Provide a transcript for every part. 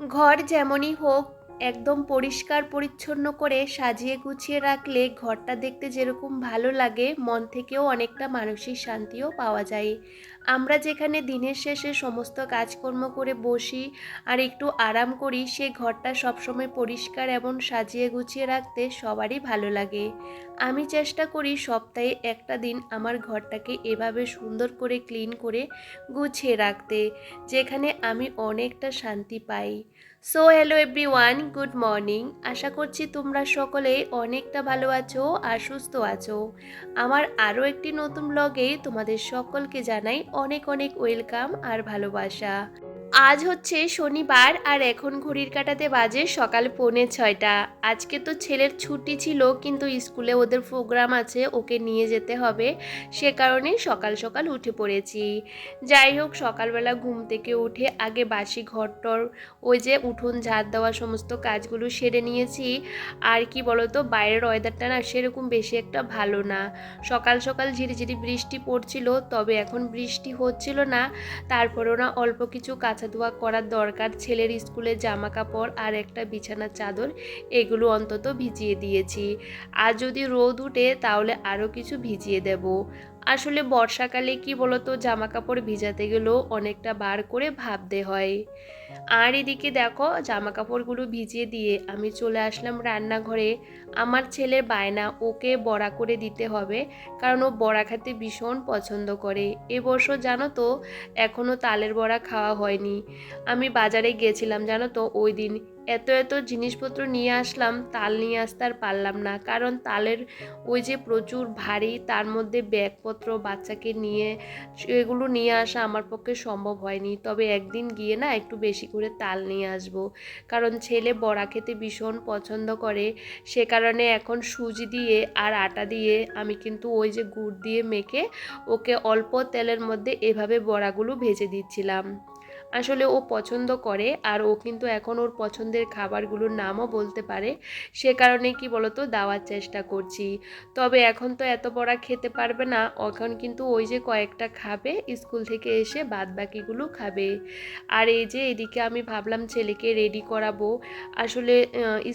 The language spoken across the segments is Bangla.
ঘর যেমনই হোক, একদম পরিষ্কার পরিচ্ছন্ন করে সাজিয়ে গুছিয়ে রাখলে ঘরটা দেখতে যেরকম ভালো লাগে, মন থেকেও অনেকটা মানসিক শান্তিও পাওয়া যায়। আমরা যেখানে দিনের শেষে সমস্ত কাজকর্ম করে বসি আর একটু আরাম করি, সে ঘরটা সবসময় পরিষ্কার এবং সাজিয়ে গুছিয়ে রাখতে সবারই ভালো লাগে। আমি চেষ্টা করি সপ্তাহে একটা দিন আমার ঘরটাকে এভাবে সুন্দর করে ক্লিন করে গুছিয়ে রাখতে, যেখানে আমি অনেকটা শান্তি পাই। So hello everyone, good morning. আশা করছি তোমরা সকলেই অনেকটা ভালো আছো আর সুস্থ আছো। আমার আরও একটি নতুন ব্লগে তোমাদের সকলকে জানাই অনেক অনেক ওয়েলকাম আর ভালোবাসা। আজ হচ্ছে শনিবার আর এখন ঘড়ির কাঁটাতে বাজে সকাল 5:45। আজকে তো ছেলের ছুটি ছিল, কিন্তু স্কুলে ওদের প্রোগ্রাম আছে, ওকে নিয়ে যেতে হবে। সে কারণেই সকাল সকাল উঠে পড়েছি। যাই হোক, সকালবেলা ঘুম থেকে উঠে আগে বাসি ঘরটর, ওই যে উঠোন ঝাড় দেওয়া সমস্ত কাজগুলো সেরে নিয়েছি। আর কি বলতো, বাইরের ওয়েদারটা না সেরকম বেশি একটা ভালো না। সকাল সকাল ঝিরিঝিরি বৃষ্টি পড়ছিল, তবে এখন বৃষ্টি হচ্ছিল না। তারপরেও না অল্প কিছু কাঁচা ধোয়া করার দরকার। ছেলের স্কুলের জামা কাপড় আর একটা বিছানার চাদর, এগুলো অন্তত ভিজিয়ে দিয়েছি। আর যদি রোদ উঠে তাহলে আরও কিছু ভিজিয়ে দেব। আসলে বর্ষাকালে কি বলতো, জামা কাপড় ভিজাতে গেলেও অনেকটা বার করে ভাবতে হয়। আর এদিকে দেখো, জামা কাপড়গুলো ভিজিয়ে দিয়ে আমি চলে আসলাম রান্নাঘরে। আমার ছেলের বায়না, ওকে বড়া করে দিতে হবে, কারণ ও বড়া খেতে ভীষণ পছন্দ করে। এবছর জানো তো, এখনও তালের বড়া খাওয়া হয়নি। আমি বাজারে গিয়েছিলাম জানো তো ওই দিন, এত এত জিনিসপত্র নিয়ে আসলাম, তাল নিয়ে আসতে আর পারলাম না, কারণ তালের ওই যে প্রচুর ভারী, তার মধ্যে ব্যাগপত্র বাচ্চাকে নিয়ে এগুলো নিয়ে আসা আমার পক্ষে সম্ভব হয়নি। তবে একদিন গিয়ে না একটু বেশি করে তাল নিয়ে আসব, কারণ ছেলে বড়া খেতে ভীষণ পছন্দ করে। সে কারণে এখন সুজি দিয়ে আর আটা দিয়ে আমি কিন্তু ওই যে গুড় দিয়ে মেখে ওকে অল্প তেলের মধ্যে এভাবে বড়াগুলো ভেজে দিচ্ছিলাম। আসলে ও পছন্দ করে, আর ও কিন্তু এখন ওর পছন্দের খাবারগুলোর নামও বলতে পারে। সে কারণে কি বলতো, দেওয়ার চেষ্টা করছি। তবে এখন তো এত বড়া খেতে পারবে না, এখন কিন্তু ওই যে কয়েকটা খাবে, স্কুল থেকে এসে বাদ বাকিগুলো খাবে। আর এই যে এদিকে আমি ভাবলাম ছেলেকে রেডি করাবো। আসলে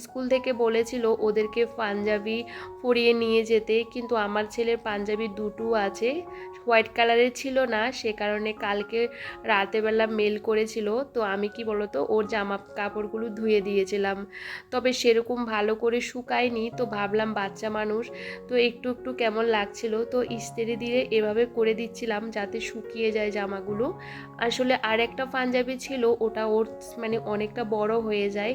স্কুল থেকে বলেছিল ওদেরকে পাঞ্জাবি পরিয়ে নিয়ে যেতে, কিন্তু আমার ছেলের পাঞ্জাবি দুটো আছে, হোয়াইট কালারের ছিল না, সে কারণে কালকে রাতেবেলা মেল করেছিল, তো আমি কি বলতো ওর জামা কাপড়গুলো ধুয়ে দিয়েছিলাম। তবে সেরকম ভালো করে শুকায়নি, তো ভাবলাম বাচ্চা মানুষ তো একটু একটু কেমন লাগছিল, তো ইস্ত্রি দিয়ে এভাবে করে দিচ্ছিলাম যাতে শুকিয়ে যায় জামাগুলো। আসলে আর একটা পাঞ্জাবি ছিল, ওটা ওর মানে অনেকটা বড় হয়ে যায়,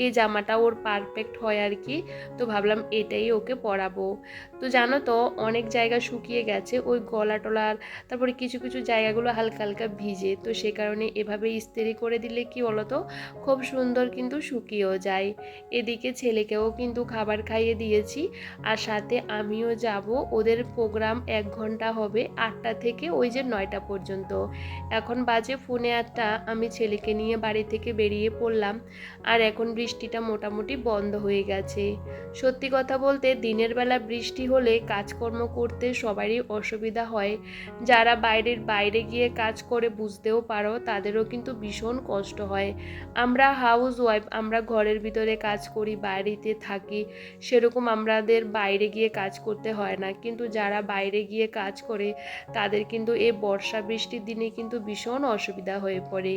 এই জামাটা ওর পারফেক্ট হয় আর কি। তো ভাবলাম এটাই ওকে পরাবো। তো জানো তো, অনেক জায়গা শুকিয়ে গেছে, ওই গলা টলার, তারপরে কিছু কিছু জায়গাগুলো হালকা হালকা ভিজে, তো সে কারণে এভাবে ইস্ত্রি করে দিলে কি বলতো, খুব সুন্দর কিন্তু শুকিয়েও যায়। এদিকে ছেলেকেও কিন্তু খাবার খাইয়ে দিয়েছি, আর সাথে আমিও যাব। ওদের প্রোগ্রাম 1 ঘন্টা হবে, 8টা থেকে ওই যে 9টা পর্যন্ত। এখন বাজে 8:45, আমি ছেলেকে নিয়ে বাড়ি থেকে বেরিয়ে পড়লাম। আর এখন বৃষ্টিটা মোটামুটি বন্ধ হয়ে গেছে। সত্যি কথা বলতে, দিনের বেলা বৃষ্টি হলে কাজকর্ম করতে সবারই অসুবিধা হয়। যারা বাইরে গিয়ে কাজ করে বুঝতেও পারো, তাদেরও কিন্তু ভীষণ কষ্ট হয়। আমরা হাউস ওয়াইফ, আমরা ঘরের ভিতরে কাজ করি, বাড়িতে থাকি, সেরকম আমাদের বাইরে গিয়ে কাজ করতে হয় না। কিন্তু যারা বাইরে গিয়ে কাজ করে, তাদের কিন্তু এই বর্ষা বৃষ্টির দিনে কিন্তু ভীষণ অসুবিধা হয়ে পড়ে।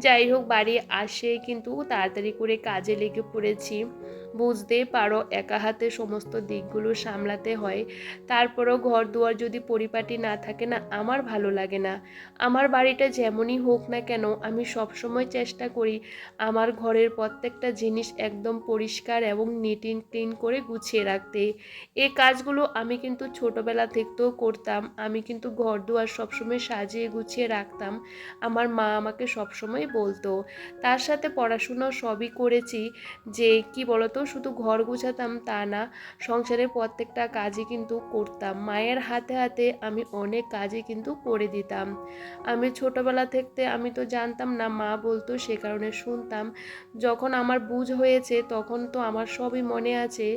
যাই হোক, বাড়ি আসে কিন্তু তাড়াতাড়ি করে কাজে লেগে পড়েছি। বুঝতেই পারো, একা হাতে সমস্ত দিকগুলো সামলাতে হয়। তারপরও ঘর দুয়ার যদি পরিপাটি না থাকে না, আমার ভালো লাগে না। আমার বাড়িটা যেমনই হোক না কেন, আমি সবসময় চেষ্টা করি আমার ঘরের প্রত্যেকটা জিনিস একদম পরিষ্কার এবং নিট অ্যান্ড ক্লিন করে গুছিয়ে রাখতে। এই কাজগুলো আমি কিন্তু ছোটোবেলা থেকেও করতাম। আমি কিন্তু ঘর দুয়ার সবসময় সাজিয়ে গুছিয়ে রাখতাম, আমার মা আমাকে সবসময় বলতো। তার সাথে পড়াশুনো সবই করেছি, যে কি বলতো, শুধু ঘর গোছাতাম তা না, সংসারের প্রত্যেকটা কাজই কিন্তু করতাম। মায়ের হাতে হাতে আমি অনেক কাজই কিন্তু করে দিতাম। আমি ছোটোবেলা থাকতে আমি তো জানতাম না, মা বলতো সে কারণে শুনতাম। যখন আমার বুঝ হয়েছে তখন তো আমার সবই মনে আছে।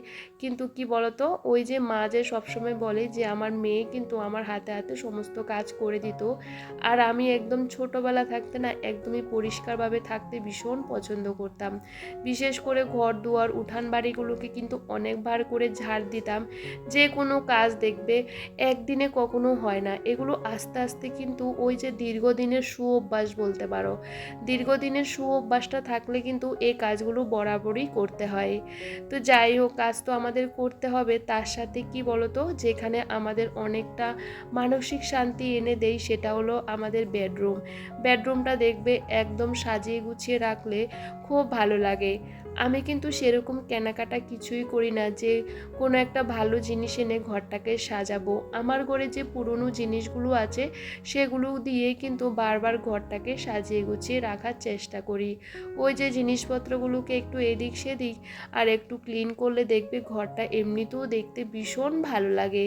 কিন্তু কি বলতো, ওই যে মা যে সবসময় বলে যে আমার মেয়ে কিন্তু আমার হাতে হাতে সমস্ত কাজ করে দিত। আর আমি একদম ছোটোবেলা থাকতে না একদমই পরিষ্কারভাবে থাকতে ভীষণ পছন্দ করতাম। বিশেষ করে ঘর দুয়ার উঠান বাড়িগুলোকে কিন্তু অনেকবার করে ঝাড় দিতাম। যে কোনো কাজ দেখবে একদিনে কখনো হয় না, এগুলো আস্তে আস্তে কিন্তু ওই যে দীর্ঘদিনের সুঅভ্যাস বলতে পারো। দীর্ঘদিনের সুঅভ্যাসটা থাকলে কিন্তু এই কাজগুলো বরাবরই করতে হয়। তো যাই হোক, কাজ তো আমাদের করতে হবে, তার সাথে কি বলতো, যেখানে আমাদের অনেকটা মানসিক শান্তি এনে দেয় সেটা হলো আমাদের বেডরুমটা দেখবে একদম সাজিয়ে গুছিয়ে রাখলে খুব ভালো লাগে। আমি কিন্তু সেরকম কেনাকাটা কিছুই করি না যে কোনো একটা ভালো জিনিস এনে ঘরটাকে সাজাবো। আমার ঘরে যে পুরনো জিনিসগুলো আছে সেগুলো দিয়ে কিন্তু বারবার ঘরটাকে সাজিয়ে গুছিয়ে রাখার চেষ্টা করি। ওই যে জিনিসপত্রগুলোকে একটু এদিক সেদিক আর একটু ক্লিন করলে দেখবে ঘরটা এমনিতেও দেখতে ভীষণ ভালো লাগে।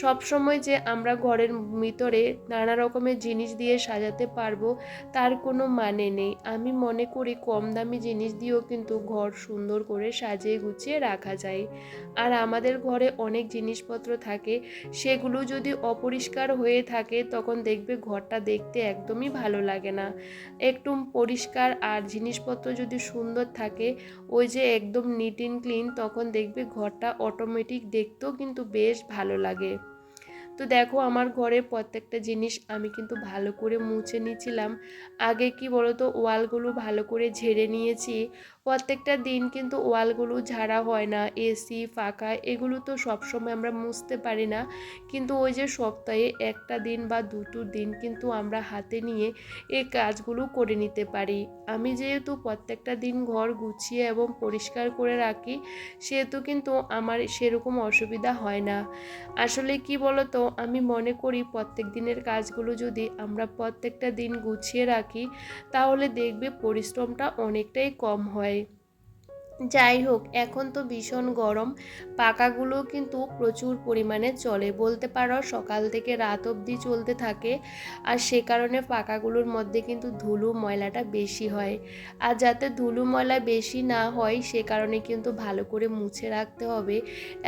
সব সময় যে আমরা ঘরের ভিতরে নানা রকমের জিনিস দিয়ে সাজাতে পারবো তার কোনো মানে নেই। আমি মনে করি কম দামি জিনিস দিয়েও কিন্তু ঘর সুন্দর করে সাজিয়ে গুছিয়ে রাখা যায়। আর আমাদের ঘরে অনেক জিনিসপত্র থাকে, সেগুলো যদি অপরিষ্কার হয়ে থাকে তখন দেখবে ঘরটা দেখতে একদমই ভালো লাগে না। একটু পরিষ্কার আর জিনিসপত্র যদি সুন্দর থাকে, ওই যে একদম নিট অ্যান্ড ক্লিন, তখন দেখবে ঘরটা অটোমেটিক দেখতেও কিন্তু বেশ ভালো লাগে। তো দেখো, আমার ঘরের প্রত্যেকটা জিনিস আমি কিন্তু ভালো করে মুছে নিয়েছিলাম। আগে কি বলতো, ওয়ালগুলো ভালো করে ঝেড়ে নিয়েছি। প্রত্যেকটা দিন কিন্তু ওয়ালগুলো ঝাড়া হয় না, এসি ফাঁকা এগুলো তো সবসময় আমরা মুছতে পারি না। কিন্তু ওই যে সপ্তাহে একটা দিন বা দুটো দিন কিন্তু আমরা হাতে নিয়ে এই কাজগুলো করে নিতে পারি। আমি যেহেতু প্রত্যেকটা দিন ঘর গুছিয়ে এবং পরিষ্কার করে রাখি, সেহেতু কিন্তু আমার সেরকম অসুবিধা হয় না। আসলে কি বলতো, আমি মনে করি প্রত্যেক দিনের কাজগুলো যদি আমরা প্রত্যেকটা দিন গুছিয়ে রাখি তাহলে দেখবে পরিশ্রমটা অনেকটাই কম হয়। যাই হোক, এখন তো ভীষণ গরম, পাখাগুলো কিন্তু প্রচুর পরিমাণে চলে বলতে পারো, সকাল থেকে রাত অবধি চলতে থাকে। আর সে কারণে পাখাগুলোর মধ্যে কিন্তু ধুলো ময়লাটা বেশি হয়। আর যাতে ধুলো ময়লা বেশি না হয় সে কারণে কিন্তু ভালো করে মুছে রাখতে হবে।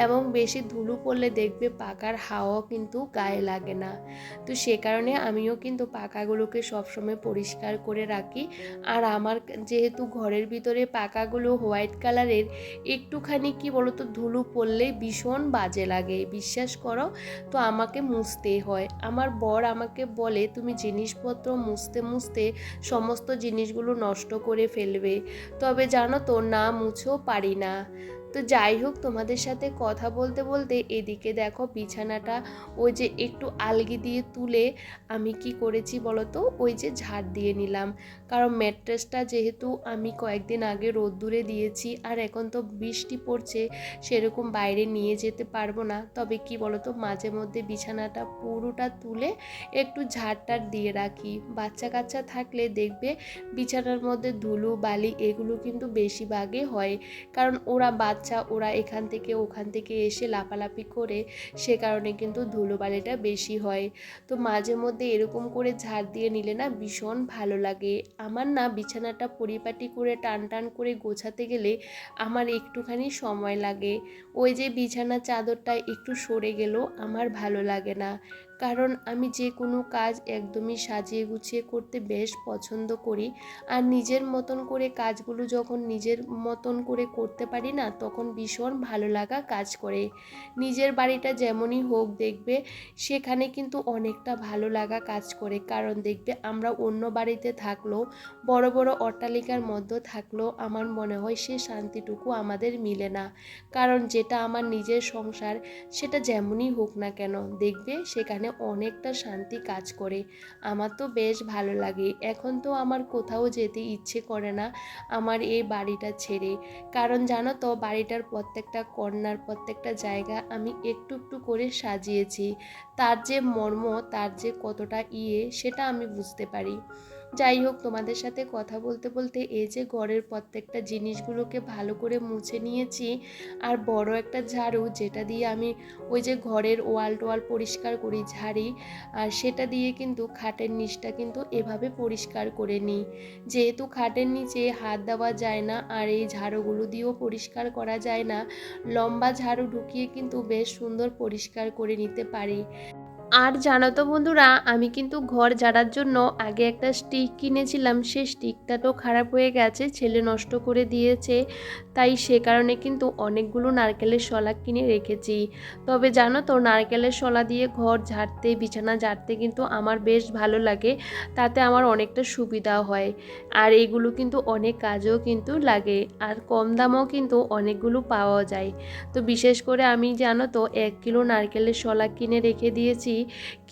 এবং বেশি ধুলো পড়লে দেখবে পাখার হাওয়াও কিন্তু গায়ে লাগে না। তো সে কারণে আমিও কিন্তু পাখাগুলোকে সবসময় পরিষ্কার করে রাখি। আর আমার যেহেতু ঘরের ভিতরে পাখাগুলো হোয়াইট কালারের, একটুখানি কি বলতো ধুলো পড়লেই ভীষণ বাজে লাগে, বিশ্বাস করো। তো আমাকে মুছতেই হয়। আমার বর আমাকে বলে তুমি জিনিসপত্র মুছতে মুছতে সমস্ত জিনিসগুলো নষ্ট করে ফেলবে, তবে জানো তো না মুছেও পারি না। তো যাই হোক, তোমাদের সাথে কথা বলতে বলতে এদিকে দেখো বিছানাটা ওই যে একটু আলগি দিয়ে তুলে আমি কি করেছি বলতো, ওই যে ঝাড় দিয়ে নিলাম। কারণ ম্যাট্রেসটা যেহেতু আমি কয়েকদিন আগে রোদ্দুরে দিয়েছি আর এখন তো বৃষ্টি পড়ছে, সেরকম বাইরে নিয়ে যেতে পারবো না। তবে কি বলতো, মাঝে মধ্যে বিছানাটা পুরোটা তুলে একটু ঝাড়টার দিয়ে রাখি। বাচ্চা কাচ্চা থাকলে দেখবে বিছানার মধ্যে ধুলো বালি এগুলো কিন্তু বেশিরভাগই হয়। কারণ ওরা বাচ্চা, ওরা এখান থেকে ওখান থেকে এসে লাফালাফি করে, সে কারণে কিন্তু ধুলোবালিটা বেশি হয়। তো মাঝে মধ্যে এরকম করে ঝাড় দিয়ে নিলে না ভীষণ ভালো লাগে। আমার না বিছানাটা পরিপাটি করে টান টান করে গোছাতে গেলে আমার একটুখানি সময় লাগে। ওই যে বিছানার চাদরটা একটু সরে গেলেও আমার ভালো লাগে না। কারণ আমি যে কোনো কাজ একদমই সাজিয়ে গুছিয়ে করতে বেশ পছন্দ করি। আর নিজের মতন করে কাজগুলো যখন নিজের মতন করে করতে পারি না, তখন ভীষণ ভালো লাগা কাজ করে। নিজের বাড়িটা যেমনই হোক দেখবে সেখানে কিন্তু অনেকটা ভালো লাগা কাজ করে। কারণ দেখবে আমরা অন্য বাড়িতে থাকলেও, বড় বড় অট্টালিকার মধ্যে থাকলেও আমার মনে হয় সে শান্তিটুকু আমাদের মিলে না। কারণ যেটা আমার নিজের সংসার, সেটা যেমনই হোক না কেন দেখবে সেখানে অনেকটা শান্তি কাজ করে। আমার তো বেশ ভালো লাগে। এখন তো আমার কোথাও যেতে ইচ্ছে করে না আমার এই বাড়িটা ছেড়ে। কারণ জানো তো, বাড়িটার প্রত্যেকটা কর্নার প্রত্যেকটা জায়গা আমি একটু একটু করে সাজিয়েছি। তার যে মর্ম, তার যে কতটা সেটা আমি বুঝতে পারি। যাই হোক, তোমাদের সাথে কথা বলতে বলতে এই যে ঘরের প্রত্যেকটা জিনিসগুলোকে ভালো করে মুছে নিয়েছি। আর বড় একটা ঝাড়ু, যেটা দিয়ে আমি ওই যে ঘরের ওয়াল টোয়াল পরিষ্কার করি ঝাড়ি, আর সেটা দিয়ে কিন্তু খাটের নিচটা কিন্তু এভাবে পরিষ্কার করে নিই। যেহেতু খাটের নিচে হাত দেওয়া যায় না আর এই ঝাড়ুগুলো দিয়েও পরিষ্কার করা যায় না, লম্বা ঝাড়ু ঢুকিয়ে কিন্তু বেশ সুন্দর পরিষ্কার করে নিতে পারি। আর জানো তো বন্ধুরা, আমি কিন্তু ঘর ঝাড়ার জন্য আগে একটা স্টিক কিনেছিলাম, সেই স্টিকটা তো খারাপ হয়ে গেছে, ছেলে নষ্ট করে দিয়েছে। তাই সে কারণে কিন্তু অনেকগুলো নারকেলের শলা কিনে রেখেছি। তবে জানো তো, নারকেলের শলা দিয়ে ঘর ঝাড়তে, বিছানা ঝাড়তে কিন্তু আমার বেশ ভালো লাগে। তাতে আমার অনেকটা সুবিধাও হয়। আর এগুলো কিন্তু অনেক কাজেও কিন্তু লাগে, আর কম দামও কিন্তু অনেকগুলো পাওয়া যায়। তো বিশেষ করে আমি জানো তো 1 কিলো নারকেলের শলা কিনে রেখে দিয়েছি।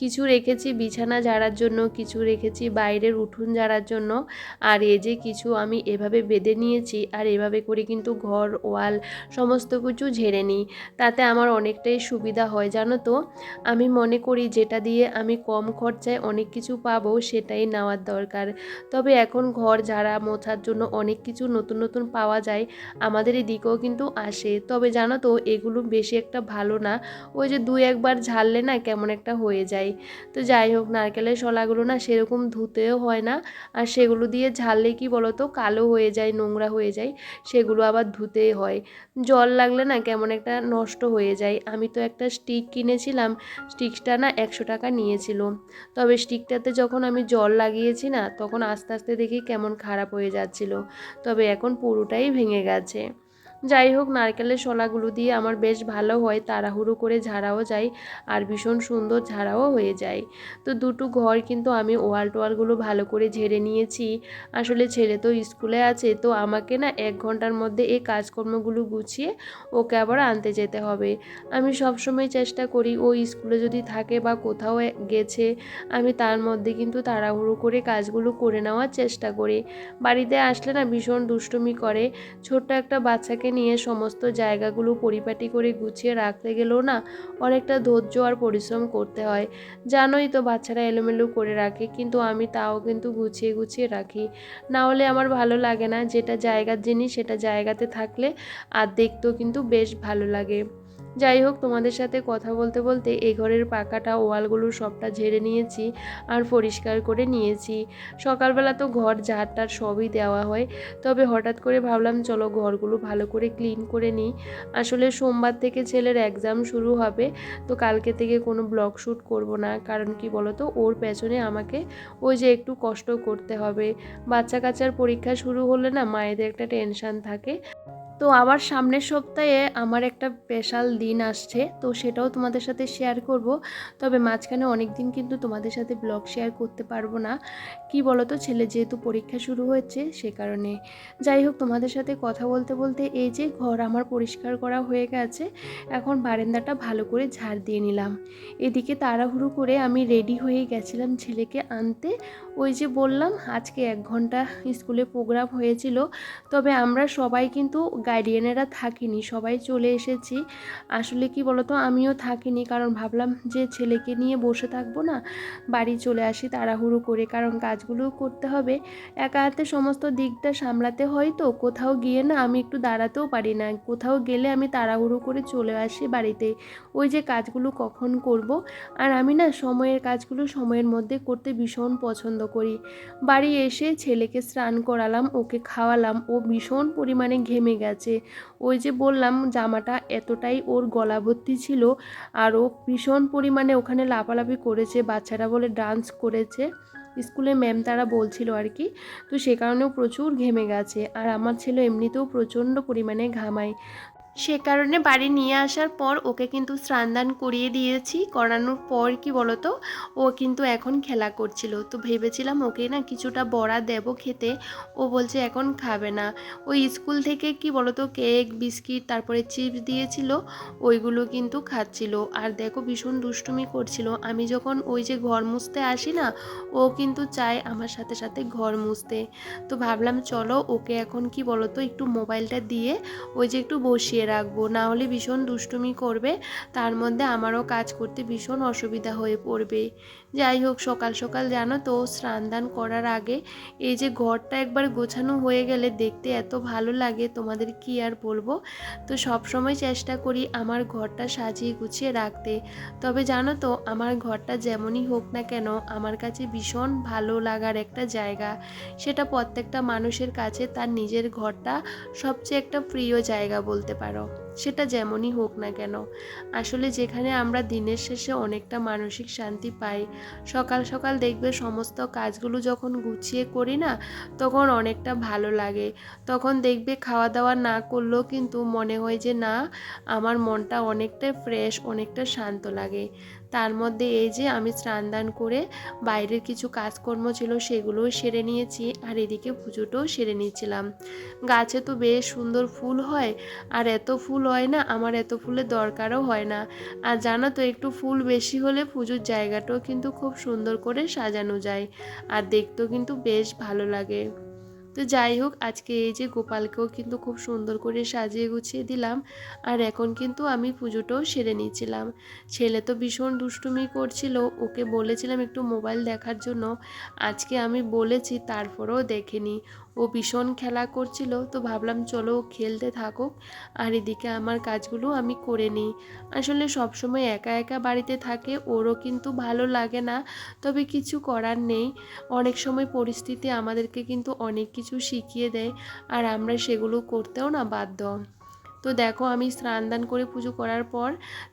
কিছু রেখেছি বিছানা ঝাড়ার জন্য, কিছু রেখেছি বাইরের উঠোন ঝাড়ার জন্য। আর এই যে কিছু আমি এভাবে বেঁধে নিয়েছি, আর এভাবে করে কিন্তু ঘর ওয়াল সমস্ত কিছু ঝেড়ে নিই। তাতে আমার অনেকটাই সুবিধা হয় জানো তো। আমি মনে করি যেটা দিয়ে আমি কম খরচায় অনেক কিছু পাবো সেটাই নেওয়ার দরকার। তবে এখন ঘর ঝাড়া মোছার জন্য অনেক কিছু নতুন নতুন পাওয়া যায়, আমাদের এদিকেও কিন্তু আসে। তবে জানো তো, এগুলো বেশি একটা ভালো না। ওই যে 2-1 বার ঝাড়লে না কেমন একটা হয়ে যায়। তো যাই হোক, নারকেলের শলাগুলো না সেরকম ধুতেও হয় না। আর সেগুলো দিয়ে ঝাড়লে কি বলতো, কালো হয়ে যায়, নোংরা হয়ে যায়। সেগুলো আবার ধুতেই হয়। জল লাগলে না কেমন একটা নষ্ট হয়ে যায়। আমি তো একটা স্টিক কিনেছিলাম, স্টিকটা না 100 টাকা নিয়েছিল। তবে স্টিকটাতে যখন আমি জল লাগিয়েছি না, তখন আস্তে আস্তে দেখি কেমন খারাপ হয়ে যাচ্ছিল। তবে এখন পুরোটাই ভেঙে গেছে। যাই হোক, নারকেলের শলাগুলো দিয়ে আমার বেশ ভালো হয়, তাড়াহুড়ো করে ঝাড়াও যায়, আর ভীষণ সুন্দর ঝাড়াও হয়ে যায়। তো দুটো ঘর কিন্তু আমি ওয়াল টোয়ালগুলো ভালো করে ঝেড়ে নিয়েছি। আসলে ছেলে তো স্কুলে আছে, তো আমাকে না 1 ঘন্টার মধ্যে এই কাজকর্মগুলো গুছিয়ে ওকে আবার আনতে যেতে হবে। আমি সবসময় চেষ্টা করি ও স্কুলে যদি থাকে বা কোথাও গেছে, আমি তার মধ্যে কিন্তু তাড়াহুড়ো করে কাজগুলো করে নেওয়ার চেষ্টা করি। বাড়িতে আসলে না ভীষণ দুষ্টুমি করে। ছোট্ট একটা বাচ্চাকে নিয়ে সমস্ত জায়গাগুলো পরিপাটি করে গুছিয়ে রাখতে গেলেও না অনেকটা ধৈর্য আর পরিশ্রম করতে হয়। জানোই তো, বাচ্চারা এলোমেলো করে রাখে, কিন্তু আমি তাও কিন্তু গুছিয়ে গুছিয়ে রাখি। না হলে আমার ভালো লাগে না। যেটা জায়গার জিনিস সেটা জায়গাতে থাকলে আর দেখতেও কিন্তু বেশ ভালো লাগে। যাই হোক, তোমাদের সাথে কথা বলতে বলতে এই ঘরের পাকাটা ওয়ালগুলো সবটা ঝেড়ে নিয়েছি আর পরিষ্কার করে নিয়েছি। সকালবেলা তো ঘর ঝাড়টার সবই দেওয়া হয়। তবে হঠাৎ করে ভাবলাম চলো ঘরগুলো ভালো করে ক্লিন করে নিই। আসলে সোমবার থেকে ছেলের এক্সাম শুরু হবে, তো কালকে থেকে কোনো ব্লগ শ্যুট করব না। কারণ কি বলতো, ওর পেছনে আমাকে ওই যে একটু কষ্ট করতে হবে। বাচ্চা কাচ্চার পরীক্ষা শুরু হলে না মায়েদের একটা টেনশান থাকে। তো আবার সামনের সপ্তাহে আমার একটা স্পেশাল দিন আসছে, তো সেটাও তোমাদের সাথে শেয়ার করব। তবে মাঝখানে অনেক দিন কিন্তু তোমাদের সাথে ব্লগ শেয়ার করতে পারবো না। কি বলো তো, ছেলে যেহেতু পরীক্ষা শুরু হয়েছে সে কারণে। যাই হোক, তোমাদের সাথে কথা বলতে বলতে এই যে ঘর আমার পরিষ্কার করা হয়ে গেছে। এখন বারান্দাটা ভালো করে ঝাড় দিয়ে নিলাম। এদিকে তাড়াহুড়ো করে আমি রেডি হয়ে গেছিলাম ছেলেকে আনতে। ওই যে বললাম আজকে 1 ঘন্টা স্কুলে প্রোগ্রাম হয়েছিল। তবে আমরা সবাই কিন্তু গার্ডিয়ানেরা থাকিনি, সবাই চলে এসেছি। আসলে কি বলতো, আমিও থাকিনি, কারণ ভাবলাম যে ছেলেকে নিয়ে বসে থাকবো না, বাড়ি চলে আসি তাড়াহুড়ো করে, কারণ কাজগুলোও করতে হবে। একা হাতে সমস্ত দিকটা সামলাতে হয়, তো কোথাও গিয়ে না আমি একটু দাঁড়াতেও পারি না। কোথাও গেলে আমি তাড়াহুড়ো করে চলে আসি বাড়িতে, ওই যে কাজগুলো কখন করব। আর আমি না সময়ের কাজগুলো সময়ের মধ্যে করতে ভীষণ পছন্দ করি। বাড়ি এসে ছেলেকে স্নান করালাম, ওকে খাওয়ালাম। ও ভীষণ পরিমাণে ঘেমে গেছে। ওই যে বললাম জামাটা এতটাই ওর গলা ভর্তি ছিল, আর ও ভীষণ পরিমাণে ওখানে লাফালাফি করেছে, বাচ্চারা বলে ডান্স করেছে। স্কুলে ম্যাম তারা বলছিল আর কি। তো সে কারণেও প্রচুর ঘেমে গেছে, আর আমার ছেলে এমনিতেও প্রচণ্ড পরিমাণে ঘামায়। সে কারণে বাড়ি নিয়ে আসার পর ওকে কিন্তু স্নান করিয়ে দিয়েছি। করানোর পর কি বলতো, ও কিন্তু এখন খেলা করছিল। তো ভেবেছিলাম ওকে না কিছুটা বড়া দেব খেতে, ও বলছে এখন খাবে না। ওই স্কুল থেকে কি বলতো কেক বিস্কিট তারপরে চিপস দিয়েছিল, ওইগুলো কিন্তু খাচ্ছিল। আর দেখো ভীষণ দুষ্টুমি করছিল। আমি যখন ওই যে ঘর মুছতে আসি না, ও কিন্তু চায় আমার সাথে সাথে ঘর মুছতে। তো ভাবলাম চলো ওকে এখন কি বলতো একটু মোবাইলটা দিয়ে ওই যে একটু বসিয়ে রাখবো, না হলে ভীষণ দুষ্টুমি করবে। তার মধ্যে আমারও কাজ করতে ভীষণ অসুবিধা হয়ে পড়বে। যাই হোক, সকাল সকাল জানো তো স্নান দান করার আগে এই যে ঘরটা একবার গোছানো হয়ে গেলে দেখতে এত ভালো লাগে, তোমাদের কি আর বলবো। তো সব সময় চেষ্টা করি আমার ঘরটা সাজিয়ে গুছিয়ে রাখতে। তবে জানো তো আমার ঘরটা যেমনই হোক না কেন আমার কাছে ভীষণ ভালো লাগার একটা জায়গা। সেটা প্রত্যেকটা মানুষের কাছে তার নিজের ঘরটা সবচেয়ে একটা প্রিয় জায়গা বলতে পারো, সেটা যেমনই হোক না কেন। আসলে যেখানে আমরা দিনের শেষে অনেকটা মানসিক শান্তি পাই। সকাল সকাল দেখবে সমস্ত কাজগুলো যখন গুছিয়ে করি না, তখন অনেকটা ভালো লাগে। তখন দেখবে খাওয়া দাওয়া না করলেও কিন্তু মনে হয় যে না, আমার মনটা অনেকটা ফ্রেশ, অনেকটা শান্ত লাগে। তার মধ্যে এই যে আমি স্নান দান করে বাইরের কিছু কাজকর্ম ছিল সেগুলোও সেরে নিয়েছি, আর এদিকে পুজোটাও সেরে নিয়েছিলাম। গাছে তো বেশ সুন্দর ফুল হয়, আর এত ফুল হয় না, আমার এত ফুলের দরকারও হয় না। আর জানো তো একটু ফুল বেশি হলে পুজোর জায়গাটাও কিন্তু খুব সুন্দর করে সাজানো যায়, আর দেখতেও কিন্তু বেশ ভালো লাগে। তো যাই হোক, আজকে এই যে গোপালকেও কিন্তু খুব সুন্দর করে সাজিয়ে গুছিয়ে দিলাম, আর এখন কিন্তু আমি পুজোটাও সেরে নিয়েছিলাম। ছেলে তো ভীষণ দুষ্টুমি করছিল, ওকে বলেছিলাম একটু মোবাইল দেখার জন্য। আজকে আমি বলেছি তারপরেও দেখেনি, ও ভীষণ খেলা করছিল। তো ভাবলাম চলো ও খেলতে থাকুক, আর এদিকে আমার কাজগুলো আমি করে নিই। আসলে সবসময় একা একা বাড়িতে থাকে ওরও কিন্তু ভালো লাগে না, তবে কিছু করার নেই। অনেক সময় পরিস্থিতি আমাদেরকে কিন্তু অনেক কিছু শিখিয়ে দেয়, আর আমরা সেগুলো করতেও না বাধ্য। তো দেখো আমি স্নান দান করে পুজো করার পর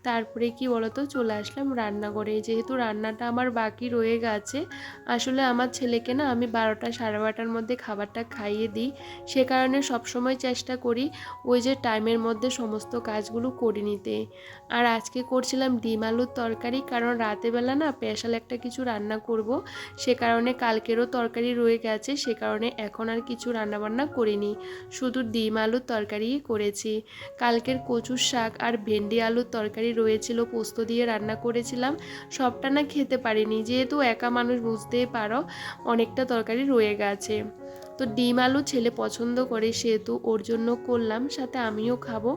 তারপরে কি বলতো চলে আসলাম রান্নাঘরে, যেহেতু রান্নাটা আমার বাকি রয়ে গেছে। আসলে আমার ছেলেকে না আমি 12টা সাড়ে 12টার মধ্যে খাবারটা খাইয়ে দিই, সে কারণে সবসময় চেষ্টা করি ওই যে টাইমের মধ্যে সমস্ত কাজগুলো করে নিতে। আর আজকে করছিলাম ডিম আলুর তরকারি, কারণ রাতেরবেলা না স্পেশাল একটা কিছু রান্না করব, সে কারণে কালকেরও তরকারি রয়ে গেছে, সে কারণে এখন আর কিছু রান্নাবান্না করিনি, শুধু ডিম আলুর তরকারিই করেছি। কালকের কচুর শাক আর ভেন্ডি আলুর তরকারি রয়েছিল, পোস্ত দিয়ে রান্না করেছিলাম। সবটা না খেতে পারিনি, যেহেতু একা মানুষ বুঝতেই পারো, অনেকটা তরকারি রয়ে গেছে। তো ডিম আলু ছেলে পছন্দ করে সেহেতু ওর জন্য করলাম, সাথে আমিও খাবো।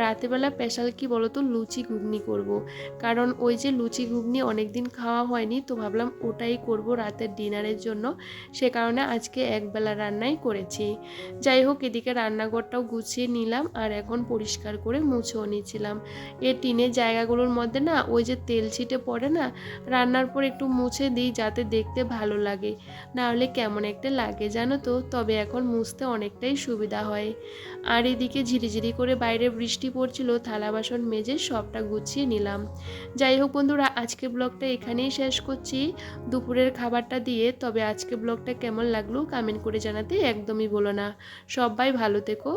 রাতেবেলা স্পেশাল কি বলতো লুচি ঘুগনি করব, কারণ ওই যে লুচি ঘুগনি অনেক দিন খাওয়া হয়নি, তো ভাবলাম ওটাই করব রাতের ডিনারের জন্য, সে কারণে আজকে একবেলা রান্নাই করেছি। যাই হোক, এদিকে রান্নাঘরটাও গুছিয়ে নিলাম, আর এখন পরিষ্কার করে মুছেও নিচ্ছিলাম। এই টিনের জায়গাগুলোর মধ্যে না ওই যে তেল ছিটে পড়ে না, রান্নার পর একটু মুছে দিই যাতে দেখতে ভালো লাগে, না হলে কেমন একটা লাগে জানো তো। তবে এখন মুছতে অনেকটাই সুবিধা হয়। আর এদিকে ঝিরিঝিরি করে বাইরে বৃষ্টি পড়ছিল, থালা বাসন মেজে সবটা গুছিয়ে নিলাম। যাই হোক বন্ধুরা, আজকে ব্লগটা এখানেই শেষ করছি দুপুরের খাবারটা দিয়ে। তবে আজকে ব্লগটা কেমন লাগলো কমেন্ট করে জানাতে একদমই ভুলো না। সবাই ভালো থেকো।